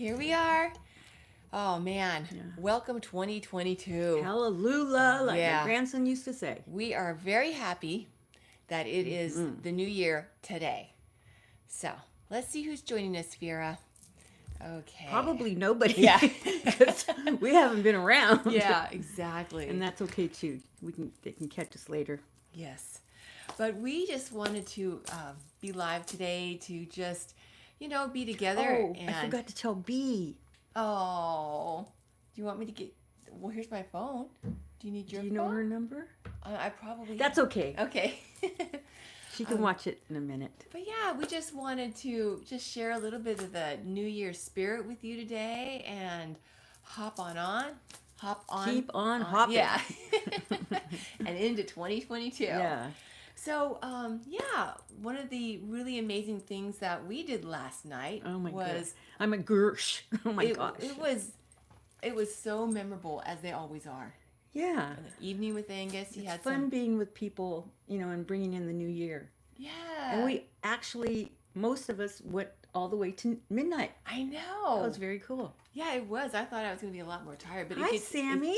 Here we are. Oh man, welcome 2022. Hallelujah, like my grandson used to say. We are very happy that it is the new year today. So let's see who's joining us, Vera. Okay. Probably nobody. Yeah. Because we haven't been around. Yeah, exactly. And that's okay too. They can catch us later. Yes. But we just wanted to be live today to just, be together. Oh, I forgot to tell B. Oh, do you want me to get? Well, here's my phone. Do you need your phone? Do you know her number? I probably. That's okay. Okay. She can watch it in a minute. But yeah, we just wanted to just share a little bit of the New Year's spirit with you today and hop on. Keep on hopping. Yeah. And into 2022. Yeah. So, one of the really amazing things that we did last night was... I'm a Gersh. Oh my gosh. It was so memorable, as they always are. Yeah. And the evening with Angus, It's fun being with people, and bringing in the new year. Yeah. And we actually, most of us went all the way to midnight. I know. That was very cool. Yeah, it was. I thought I was going to be a lot more tired, but Sammy.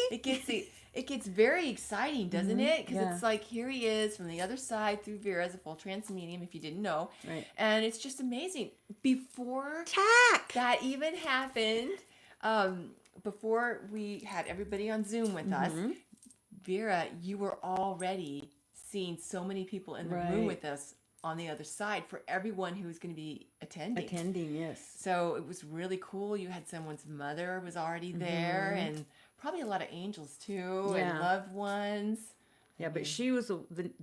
It gets very exciting, doesn't it? Because it's like, here he is from the other side through Vera as a full trance medium, if you didn't know. Right. And it's just amazing. Before Tack! that even happened, before we had everybody on Zoom with us, Vera, you were already seeing so many people in the room with us on the other side for everyone who was going to be attending. Attending, yes. So it was really cool. You had someone's mother was already there, and probably a lot of angels too, and loved ones. Yeah, but she was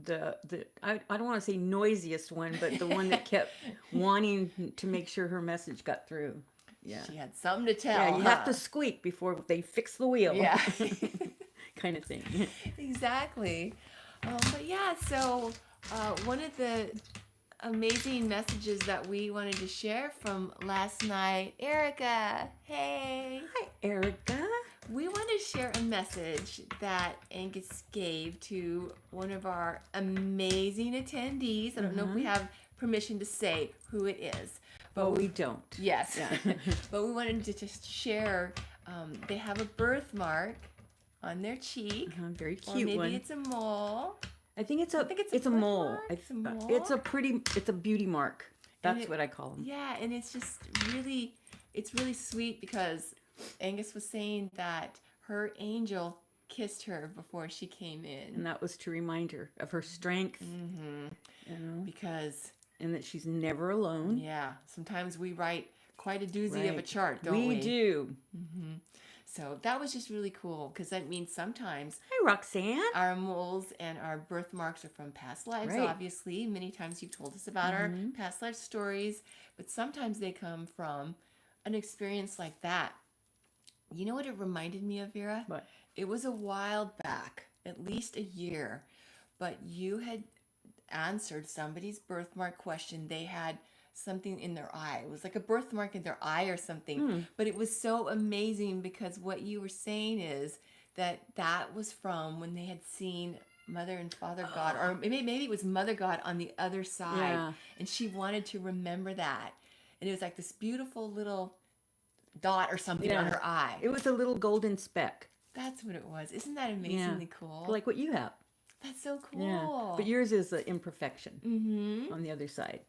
the I don't want to say noisiest one, but the one that kept wanting to make sure her message got through. Yeah, she had something to tell. Yeah, you have to squeak before they fix the wheel. Yeah, kind of thing. Exactly. But yeah, so one of the amazing messages that we wanted to share from last night, Erica. Hey. Hi, Erica. We want to share a message that Angus gave to one of our amazing attendees. I don't know if we have permission to say who it is. But we don't. Yes. Yeah. But we wanted to just share, they have a birthmark on their cheek. Very cute or maybe one. It's a mole. I think it's a mole. It's a beauty mark. That's what I call them. Yeah, and it's just really, it's really sweet because Angus was saying that her angel kissed her before she came in. And that was to remind her of her strength. Because... And that she's never alone. Yeah. Sometimes we write quite a doozy of a chart, don't we? We do. So that was just really cool because that means sometimes... Hi, Roxanne. Our moles and our birthmarks are from past lives, obviously. Many times you've told us about our past life stories. But sometimes they come from an experience like that. You know what it reminded me of, Vera? What? It was a while back, at least a year. But you had answered somebody's birthmark question. They had something in their eye. It was like a birthmark in their eye or something. But it was so amazing because what you were saying is that was from when they had seen Mother and Father God, or maybe it was Mother God on the other side, and she wanted to remember that. And it was like this beautiful little dot or something on her eye. It was a little golden speck. That's what it was. Isn't that amazingly cool? Like what you have. That's so cool. Yeah. But yours is an imperfection on the other side.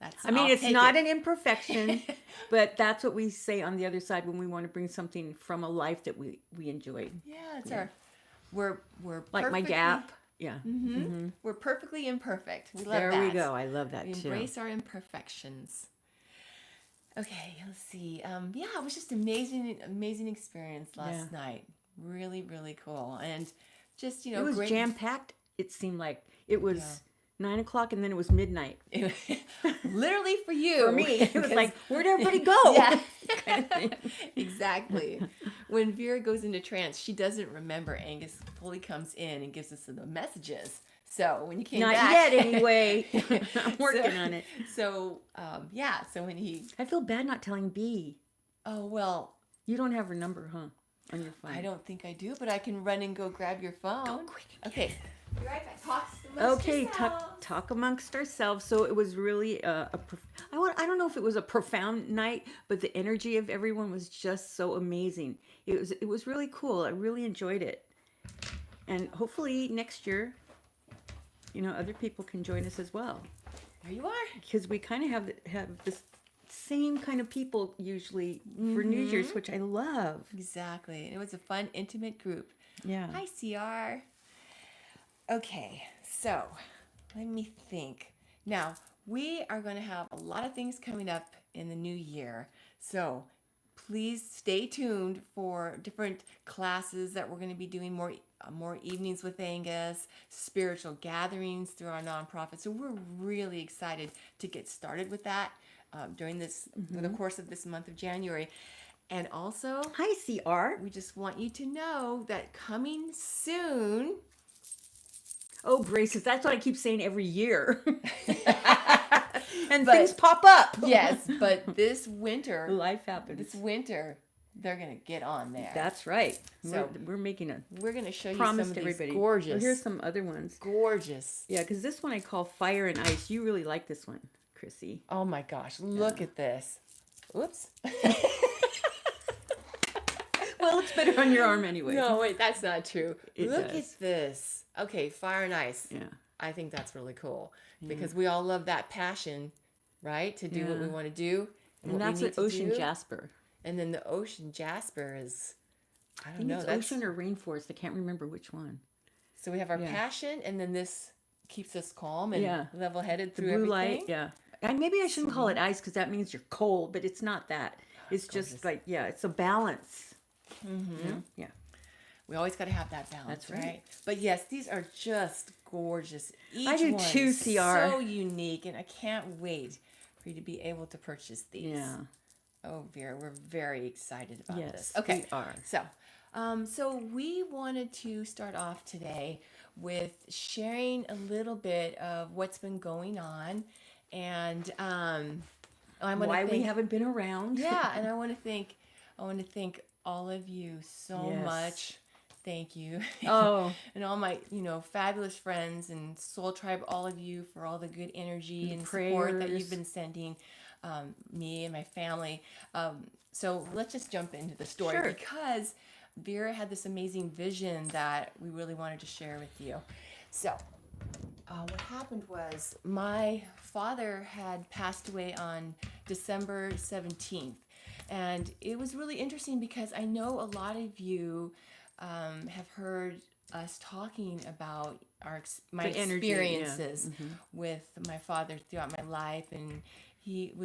I'll it's not an imperfection, but that's what we say on the other side when we want to bring something from a life that we enjoyed. Yeah, it's we're like my gap. Yeah. We're perfectly imperfect. We love that. There we go. I love that too. Embrace our imperfections. Okay, let's see. It was just amazing experience last night. Really, really cool. And just, it was jam-packed. It seemed like it was 9 o'clock and then it was midnight. Literally for you. For me. It was like, where'd everybody go? Yeah. Kind of thing. Exactly. When Vera goes into trance, she doesn't remember. Angus fully comes in and gives us the messages. So when you came back. Not yet anyway. I'm working on it. So, so when he. I feel bad not telling B. Oh, well. You don't have her number, huh? On your phone. I don't think I do, but I can run and go grab your phone. Go quick. Okay. Be right back. Talk to Okay, talk amongst ourselves. So it was really I don't know if it was a profound night, but the energy of everyone was just so amazing. It was really cool. I really enjoyed it. And hopefully next year, other people can join us as well. There you are. Because we kind of have this same kind of people usually for New Year's, which I love. Exactly. It was a fun, intimate group. Yeah. Hi, CR. Okay, so let me think. Now, we are going to have a lot of things coming up in the new year. So please stay tuned for different classes that we're going to be doing, more evenings with Angus, spiritual gatherings through our nonprofit. So we're really excited to get started with that during the course of this month of January. And also, Hi, CR. we just want you to know that coming soon. Oh, braces. That's what I keep saying every year. And things pop up. Yes, but this winter, Life happens. they're going to get on there. That's right. So we're making a we're going to show you promise some to of these everybody. gorgeous, Well, here's some other ones. gorgeous. Yeah, because this one I call Fire and Ice. You really like this one, Chrissy. Oh my gosh, look at this. Oops. Well, it's better on your arm anyway. No, wait, that's not true. Look does. at this. Okay, Fire and Ice. Yeah. I think that's really cool because we all love that passion, right? To do what we Yeah. want to do. And what that's we an need to ocean do. jasper. And then the ocean jasper is, I I don't think know. it's That's, ocean or rainforest. I can't remember which one. so we have our Yeah. passion, and then this keeps us calm and Yeah. level-headed The through blue everything. light, yeah. And maybe I shouldn't call it ice because that means you're cold, but it's not that. It's just gorgeous. like, yeah, it's a balance. Yeah. We always got to have that balance, That's right. But yes, these are just gorgeous. Each I do one too, is CR. so unique, and I can't wait for you to be able to purchase these. Yeah. Oh, Vera, we're very excited about Yes, this. Okay, we are. So we wanted to start off today with sharing a little bit of what's been going on, and I'm gonna Why we thank- haven't been around. yeah, and I want to thank all of you so Yes. much. Thank you. Oh. And all my, fabulous friends and Soul Tribe, all of you for all the good energy and support that prayers. you've been sending me and my family. So let's just jump into the story Sure. because Vera had this amazing vision that we really wanted to share with you. So what happened was my father had passed away on December 17th. And it was really interesting because I know a lot of you have heard us talking about my The energy, yeah. experiences with my father throughout my life, and it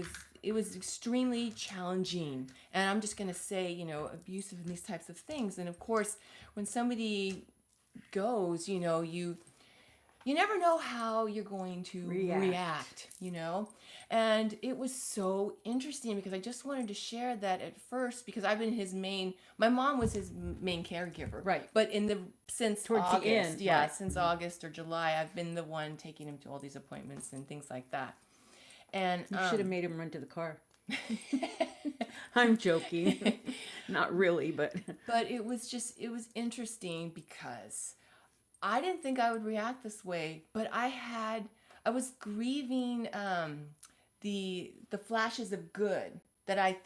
was extremely challenging. And I'm just going to say, abusive and these types of things. And of course, when somebody goes, you never know how you're going to react, And it was so interesting because I just wanted to share that at first because I've been my mom was his main caregiver. Right. But since Towards August, the end, yeah, right. since August or July, I've been the one taking him to all these appointments and things like that. And You should have made him run to the car. I'm joking. Not really, but. But it was interesting because I didn't think I would react this way, but I was grieving the flashes of good that I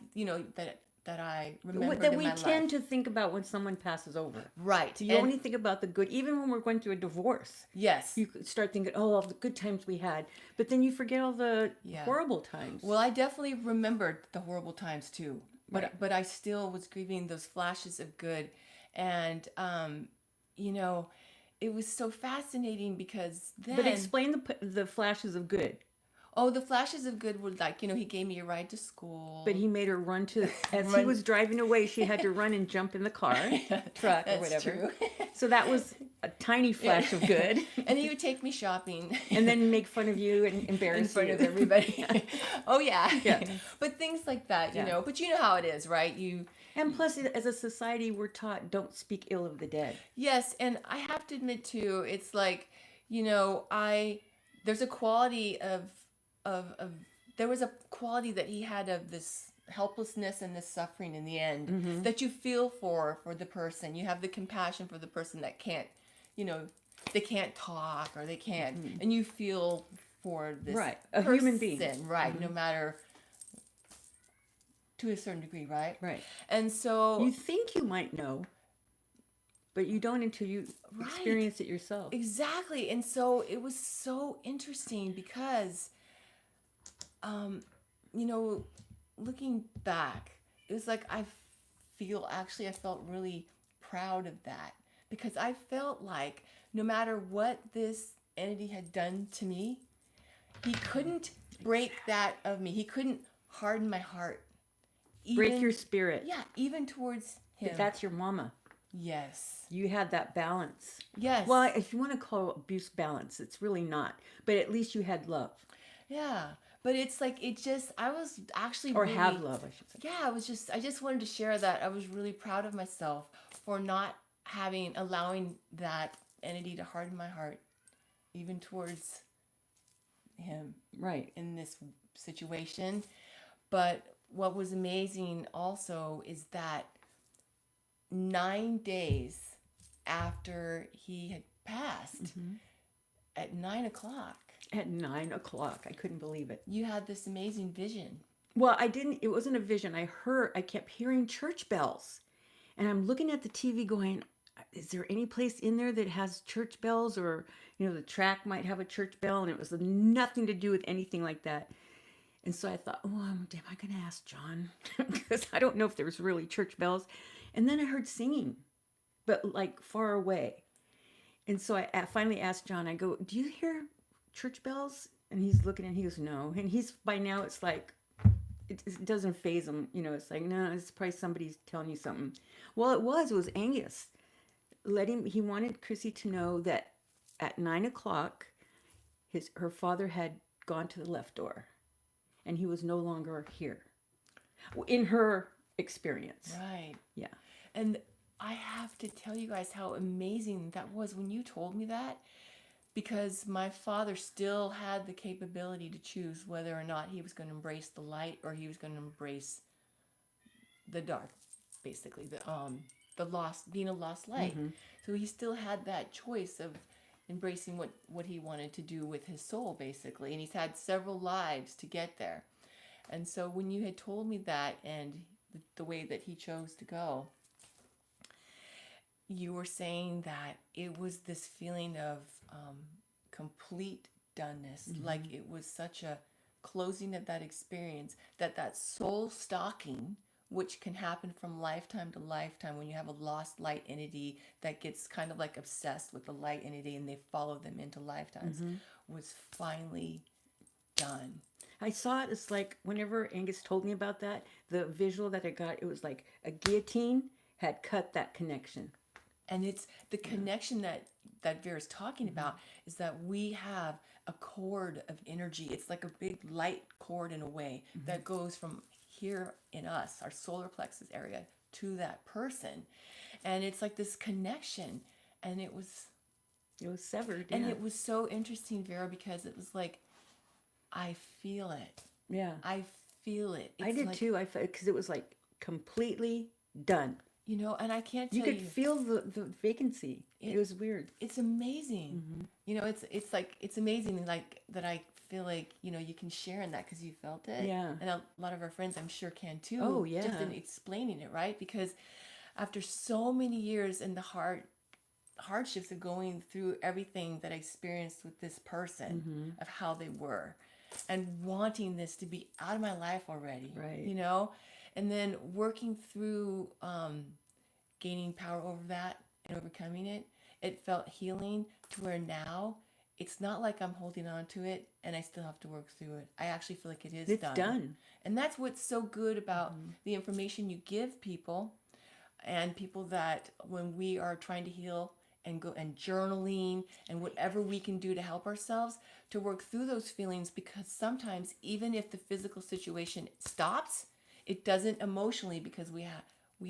remembered That in we my tend life. to think about when someone passes over. Right. So you only think about the good, even when we're going through a divorce. Yes. You start thinking, oh, all the good times we had, but then you forget all the horrible times. Well, I definitely remembered the horrible times too, Right. but I still was grieving those flashes of good, and it was so fascinating because then. But explain the flashes of good. Oh, the flashes of good were like, he gave me a ride to school. But he made her run as he was driving away, she had to run and jump in the car, truck, or That's whatever. true. So that was a tiny flash of good. And he would take me shopping. And then make fun of you and embarrass In front you. of everybody. Oh, yeah. Yeah. But things like that, Yeah. But you know how it is, right? And plus, as a society, we're taught don't speak ill of the dead. Yes, and I have to admit, too, it's like, there's a quality there was a quality that he had of this helplessness and this suffering in the end that you feel for the person. You have the compassion for the person that can't, they can't talk or they can't, and you feel for this Right. A human being. right? No matter to a certain degree, right? Right. And so, You think you might know, but you don't until you right, experience it yourself. exactly. And so it was so interesting because, you know, looking back, it was like I felt really proud of that because I felt like no matter what this entity had done to me, he couldn't break that of me. He couldn't harden my heart. Break Even, your spirit. yeah, even towards him. But that's your mama. Yes. You had that balance. Yes. Well, if you want to call abuse balance, it's really not. But at least you had love. Yeah. But it's like, I was actually Or really, have love, I should say. yeah, I just wanted to share that I was really proud of myself for not allowing that entity to harden my heart, even towards him Right. in this situation. But what was amazing also is that 9 days after he had passed, at 9 o'clock, At 9 o'clock. I couldn't believe it. you had this amazing vision. Well, it wasn't a vision. I kept hearing church bells. And I'm looking at the TV going, is there any place in there that has church bells? Or, the track might have a church bell, and it was nothing to do with anything like that. And so I thought, oh, am I going to ask John? Because I don't know if there's really church bells. And then I heard singing, but like far away. And so I finally asked John, I go, do you hear church bells? And he's looking and he goes, no. And by now it's like, it doesn't faze him. It's like, no, it's probably somebody's telling you something. Well, it was Angus. He wanted Chrissy to know that at 9 o'clock, her father had gone to the left door and he was no longer here in her experience. Right. Yeah. And I have to tell you guys how amazing that was when you told me that, because my father still had the capability to choose whether or not he was going to embrace the light or he was going to embrace the dark, basically the lost, being a lost light. So he still had that choice of embracing what he wanted to do with his soul, basically, and he's had several lives to get there. And so when you had told me that and the way that he chose to go, you were saying that it was this feeling of complete doneness, like it was such a closing of that experience, that soul stalking, which can happen from lifetime to lifetime when you have a lost light entity that gets kind of like obsessed with the light entity and they follow them into lifetimes, was finally done. I saw it as like, whenever Angus told me about that, the visual that I got, it was like a guillotine had cut that connection. And it's the connection that Vera's talking about is that we have a cord of energy. It's like a big light cord in a way that goes from here in us, our solar plexus area, to that person. And it's like this connection. And it was severed. and Yeah. it was so interesting, Vera, because it was like, I feel it. Yeah. I feel it. I It's did like, too. Because it was like completely done. and I can't You tell could feel the vacancy. It was weird. it's amazing. It's like, it's amazing, like, that I feel like, you can share in that because you felt it. Yeah. And a lot of our friends, I'm sure, can too. Oh, yeah. Just in explaining it, right? Because after so many years in the hardships of going through everything that I experienced with this person, of how they were, and wanting this to be out of my life already, Right. and then working through gaining power over that and overcoming it, it felt healing to where now it's not like I'm holding on to it and I still have to work through it. I actually feel like it is It's done. done. And that's what's so good about the information you give people, and people that when we are trying to heal and go and journaling and whatever we can do to help ourselves to work through those feelings, because sometimes even if the physical situation stops, it doesn't emotionally, because we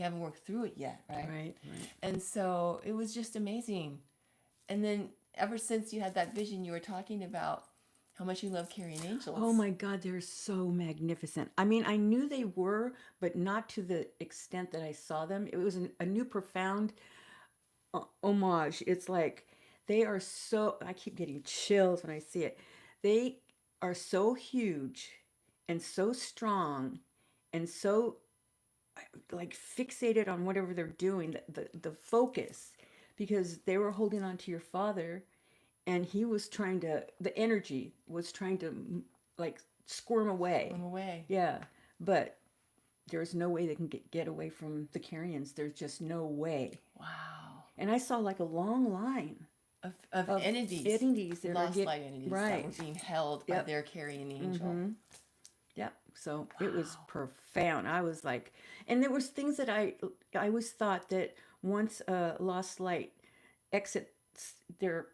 haven't worked through it yet, right? Right. And so it was just amazing. And then ever since you had that vision, you were talking about how much you love carrying angels. Oh my God, they're so magnificent. I mean, I knew they were, but not to the extent that I saw them. It was a new profound homage. It's like They are so, I keep getting chills when I see it. They are so huge and so strong and so like fixated on whatever they're doing, the focus, because they were holding on to your father, and he was trying to, the energy was trying to like squirm away. Swim away. Yeah, but there's no way they can get away from the Carians. There's just no way. Wow. And I saw like a long line Of entities. entities that Lost light entities that right. were being held by Yep. their carrying angel. Yeah, so it was profound. I was like, and there was things that I always thought that once a lost light exits their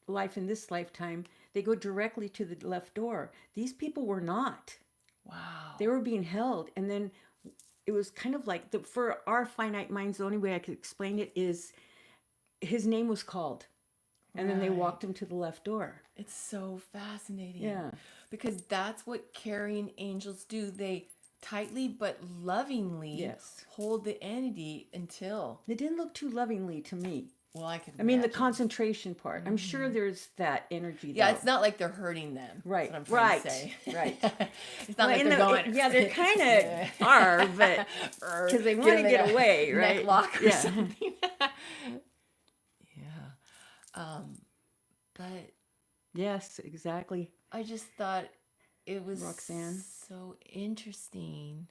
life in this lifetime, they go directly to the left door. These people were not. Wow. They were being held, and then it was kind of like for our finite minds, the only way I could explain it is his name was called, and then they Right. walked him to the left door. It's so fascinating. Yeah. Because that's what carrying angels do. They tightly but lovingly Yes. hold the entity until, It didn't look too lovingly to me. well, I can I mean, the imagine. concentration part. I'm sure there's that energy. Yeah, though. it's not like they're hurting them. Right, That's what I'm trying right, to say. right. It's not like in they're going. yeah, they're kind of are, but because they want to Give it get a away, right? Neck lock or Yeah. something. Yeah. But Yes, exactly. I just thought it was Roxanne. so interesting.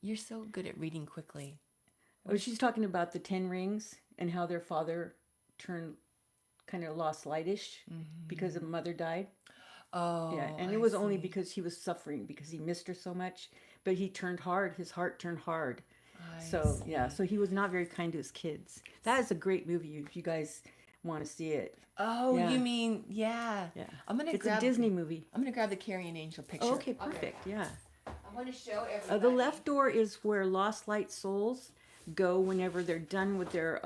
You're so good at reading quickly. Oh, she's talking about the 10 rings and how their father turned kind of lost lightish because the mother died. Oh, Yeah, and I it was only see. because he was suffering because he missed her so much. But he turned hard. His heart turned hard. I So yeah, see. so he was not very kind to his kids. That is a great movie if you guys want to see it. Oh, Yeah. you mean yeah? Yeah, I'm gonna it's grab a Disney movie. I'm gonna grab the carrying angel picture. Oh, okay, perfect. Yeah. I want to show everybody. The left door is where lost light souls go whenever they're done with their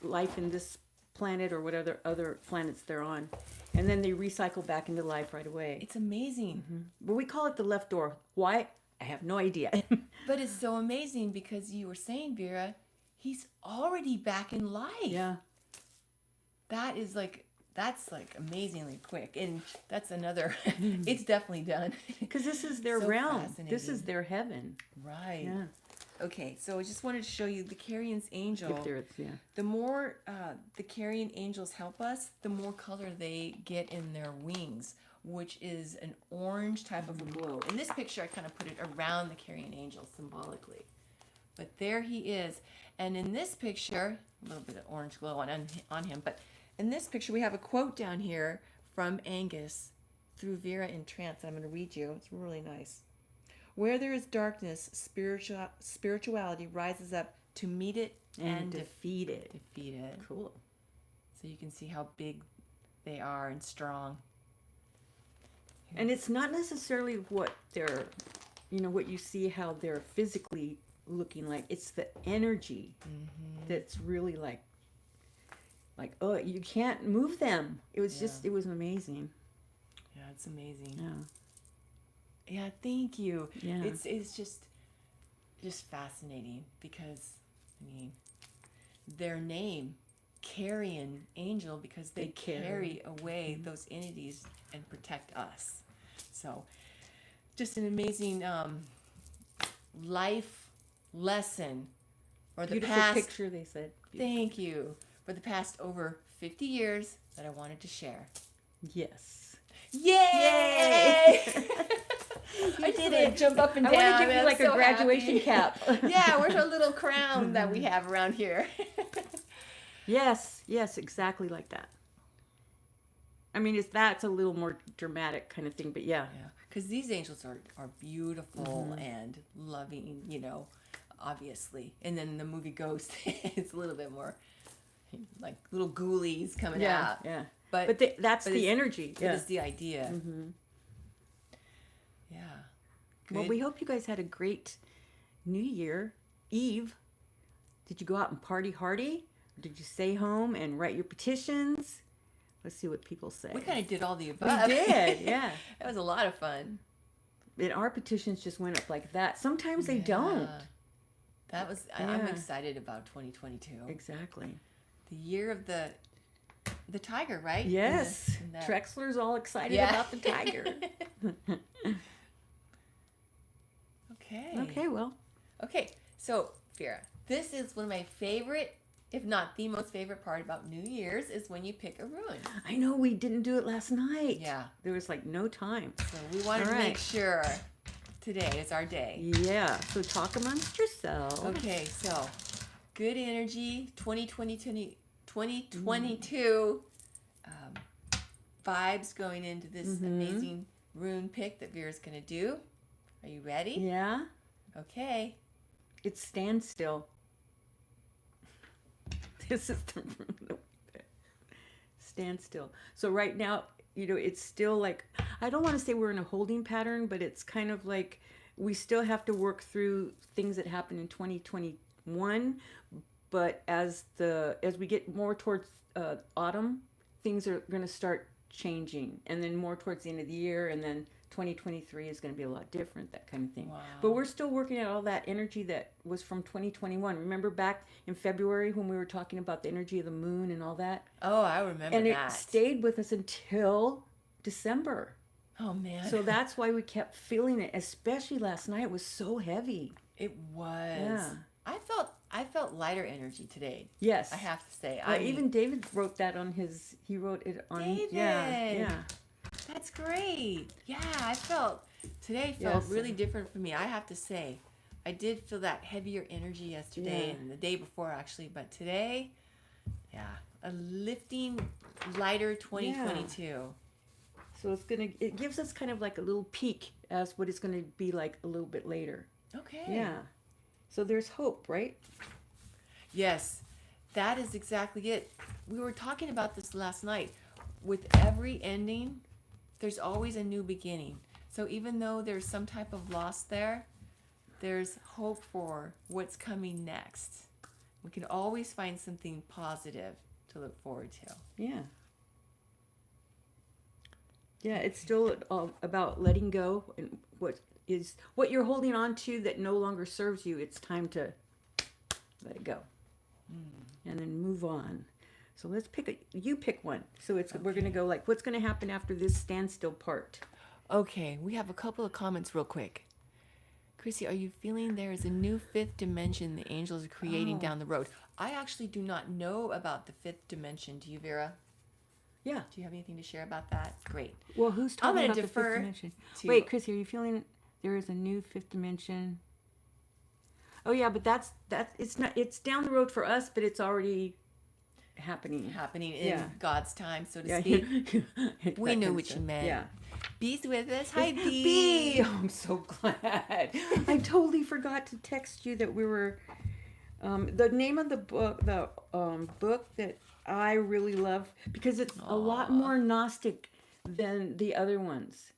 life in this planet or whatever other planets they're on, and then they recycle back into life right away. It's amazing. But we call it the left door. Why? I have no idea. But it's so amazing because you were saying, Vera, he's already back in life. Yeah. That's like amazingly quick. And that's another, it's definitely done. Because this is their So realm. This is fascinating. their heaven. Right. Yeah. Okay, so I just wanted to show you the carrying angel. If there is, yeah. The more the carrying angels help us, the more color they get in their wings, which is an orange type of a glow. In this picture, I kind of put it around the carrying angel symbolically. But there he is. And in this picture, a little bit of orange glow on him. But in this picture, we have a quote down here from Angus through Vera in Trance. And I'm going to read you. It's really nice. Where there is darkness, spirituality rises up to meet it and defeat it. defeat it. Cool. So you can see how big they are and strong. And it's not necessarily what they're, what you see, how they're physically looking like. It's the energy that's really like, oh, you can't move them. It was just, it was amazing. Yeah, it's amazing. Yeah. Yeah, thank you. Yeah. It's just fascinating because I mean their name, carrying angel, because they carry away those entities and protect us. So just an amazing life lesson for the Beautiful past picture, they said. thank you for the past over 50 years that I wanted to share. Yes. Yay! I did it. Jump up and I down. want to give you I'm like a so graduation happy. cap. Yeah, where's our little crown that we have around here? Yes, exactly like that. I mean, that's a little more dramatic kind of thing, but yeah. Yeah, because these angels are beautiful and loving, obviously. And then the movie Ghost, it's a little bit more like little ghoulies coming out. Yeah. But That's but the it's- energy. But Yeah. it's the idea. Yeah. Well, Good. we hope you guys had a great New Year Eve. Did you go out and party hardy? Or did you stay home and write your petitions? Let's see what people say. We kind of did all the We above. did, yeah. That was a lot of fun. And our petitions just went up like that. Sometimes they don't. That was. I'm Yeah. excited about 2022. Exactly. The year of the the tiger, right? Yes. In that- Trexler's all excited Yeah. about the tiger. Okay. Okay, well. Okay, so Vera, this is one of my favorite, if not the most favorite part about New Year's is when you pick a rune. I know we didn't do it last night. Yeah. There was like no time. So we wanted to make sure today is our day. Yeah. So talk amongst yourselves. Okay, so good energy, 2022 vibes going into this amazing rune pick that Vera's going to do. Are you ready? Yeah. Okay. It's standstill. This is the rune. Standstill. So right now, it's still like, I don't want to say we're in a holding pattern, but it's kind of like we still have to work through things that happened in 2021. But as we get more towards autumn, things are going to start changing, and then more towards the end of the year, and then 2023 is going to be a lot different, that kind of thing. Wow. But we're still working out all that energy that was from 2021. Remember back in February when we were talking about the energy of the moon and all that? Oh, I remember And that. it stayed with us until December. Oh, man. So that's why we kept feeling it, especially last night. It was so heavy. It was. Yeah. I felt lighter energy today. Yes. I have to say. Even David wrote that on he wrote it on. David. Yeah. That's great. Yeah, today felt Yes. really different for me. I have to say, I did feel that heavier energy yesterday Yeah. and the day before actually, but today, yeah, a lifting, lighter 2022. So it gives us kind of like a little peek as what it's gonna be like a little bit later. Okay. Yeah. So there's hope, right? Yes, that is exactly it. We were talking about this last night. With every ending, there's always a new beginning. So even though there's some type of loss there, there's hope for what's coming next. We can always find something positive to look forward to. Yeah. Yeah, it's still about letting go and what you're holding on to that no longer serves you. It's time to let it go and then move on. So let's you pick one. So we're going to go like, what's going to happen after this standstill part? Okay, we have a couple of comments real quick. Chrissy, are you feeling there is a new fifth dimension the angels are creating down the road? I actually do not know about the fifth dimension. Do you, Vera? Yeah. Do you have anything to share about that? Great. Well, who's talking gonna about the defer fifth dimension? to- Wait, Chrissy, are you feeling there is a new fifth dimension? Oh yeah, but it's down the road for us, but it's already happening. In God's time, so to Yeah, speak. that We kind knew of what stuff. you meant. Yeah. Bee's with us. Hi, Bee. Bee! Oh, I'm so glad. I totally forgot to text you that we were. The name of the book that I really love, because it's a lot more Gnostic than the other ones.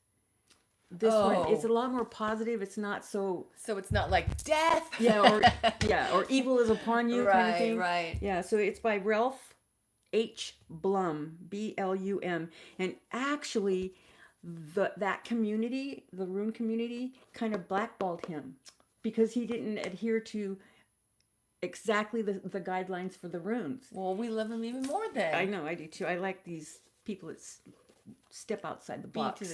This one, it's a lot more positive. It's not so. So it's not like death. Or evil is upon you kind of thing. Right. Yeah, so it's by Ralph H. Blum, Blum, and actually, that community, the Rune community, kind of blackballed him because he didn't adhere to exactly the guidelines for the runes. Well, we love him even more then. I know, I do too. I like these people that step outside the box.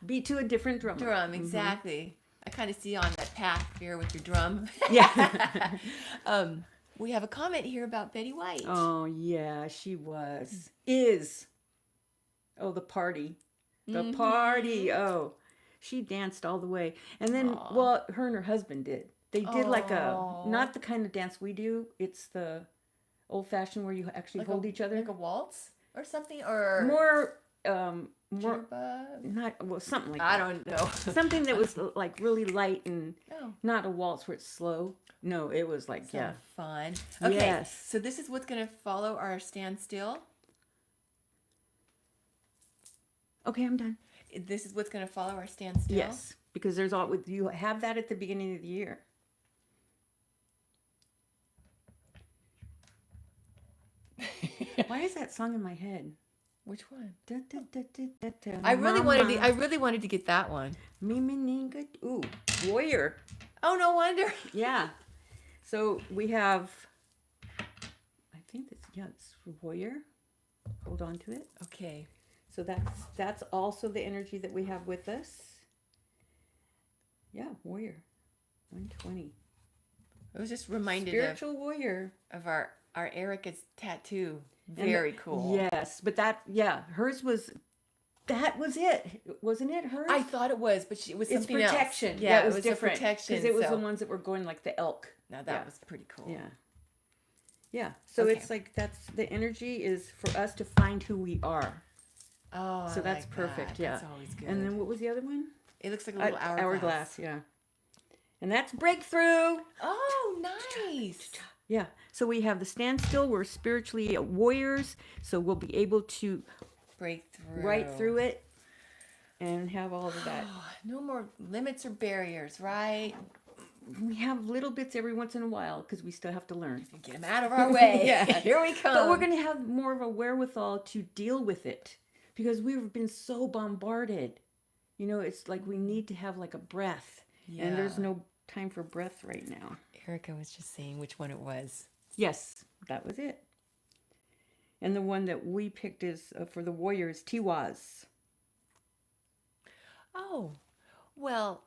Be to a different drummer. Drum, exactly. I kind of see you on that path here with your drum. Yeah. We have a comment here about Betty White. Oh, yeah, she is. Oh, the party. The party. Oh, she danced all the way. And then, her and her husband did. They did like not the kind of dance we do. It's the old fashioned where you actually like hold each other. Like a waltz or something? Or more, jitterbug? something like I that. don't know. Something that was like really light and Oh. not a waltz where it's slow. No, it was like, So fun. Okay, Yes. so this is what's going to follow our standstill. Okay, I'm done. This is what's going to follow our standstill. Yes, because you have that at the beginning of the year. Why is that song in my head? Which one? Da, da, da, da, da, da, I really mama. wanted to get that one. Mimininga. Ooh, warrior. Oh, no wonder. Yeah. So we have, I think it's warrior. Hold on to it. Okay. So that's also the energy that we have with us. Yeah, warrior. 120. I was just reminded Spiritual warrior. of our Erica's tattoo. Very cool. Yes, but hers was, that was it. Wasn't it hers? I thought it was, but it was It's something protection. else. Yeah, it was different. a protection. Because it was so. the ones that were going like the elk. Now that was pretty cool. Yeah. Yeah. So Okay. it's like that's the energy is for us to find who we are. Oh, So I that's like perfect. that. Yeah. That's always good. And then what was the other one? It looks like a little hourglass. Hourglass, yeah. And that's breakthrough. Oh, nice. Yeah. So we have the standstill. We're spiritually warriors. So we'll be able to Break through. right through it and have all of that. No more limits or barriers, right? We have little bits every once in a while because we still have to learn. Get them out of our way. Yeah. Here we come. But we're going to have more of a wherewithal to deal with it because we've been so bombarded. You know, it's like we need to have like a breath. Yeah. And there's no time for breath right now. Erica was just saying which one it was. Yes, that was it. And the one that we picked is for the warriors, Tiwaz. Oh, well,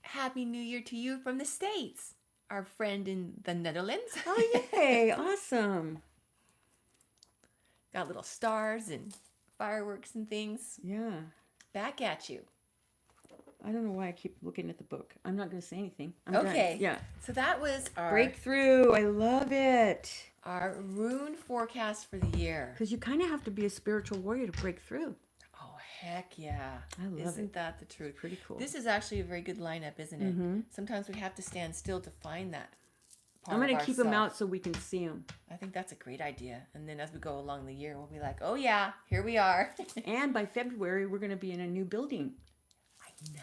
Happy New Year to you from the States, our friend in the Netherlands. Oh, yay. Awesome. Got little stars and fireworks and things. Yeah. Back at you. I don't know why I keep looking at the book. I'm not going to say anything. I'm Okay. done. Yeah. So that was our Breakthrough. I love it. our rune forecast for the year. Because you kind of have to be a spiritual warrior to break through. Oh, heck yeah. I love Isn't it. that the truth? Pretty cool. This is actually a very good lineup, isn't it? Mm-hmm. Sometimes we have to stand still to find that part I'm going of to keep them ourself. out so we can see them. I think that's a great idea. And then as we go along the year, we'll be like, oh yeah, here we are. And by February, we're going to be in a new building. I know.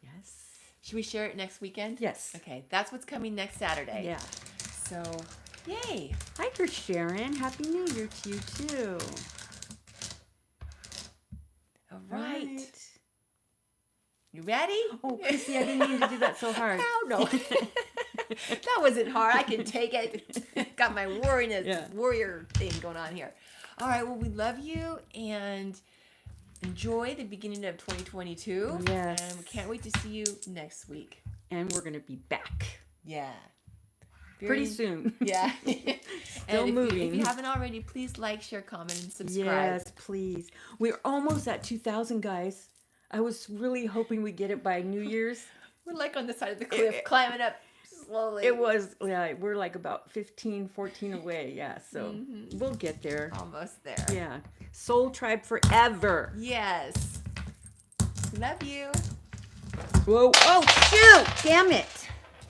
Yes. Should we share it next weekend? Yes. Okay, that's what's coming next Saturday. Yeah. So, yay. Hi, Sharon. Happy New Year to you, too. All right. You ready? Oh, Chrissy, I didn't mean to do that so hard. Oh, no. That wasn't hard. I can take it. Got my warrior thing going on here. All right, well, we love you and enjoy the beginning of 2022. Yes. And we can't wait to see you next week. And we're going to be back Yeah. pretty soon. Yeah. Still and moving. If you haven't already, please like, share, comment, and subscribe. Yes, please. We're almost at 2,000, guys. I was really hoping we'd get it by New Year's. We're like on the side of the cliff, climbing up slowly. It was, yeah, we're like about 15, 14 away. Yeah, so we'll get there. Almost there. Yeah. Soul Tribe forever. Yes. Love you. Whoa. Oh, shoot. Damn it.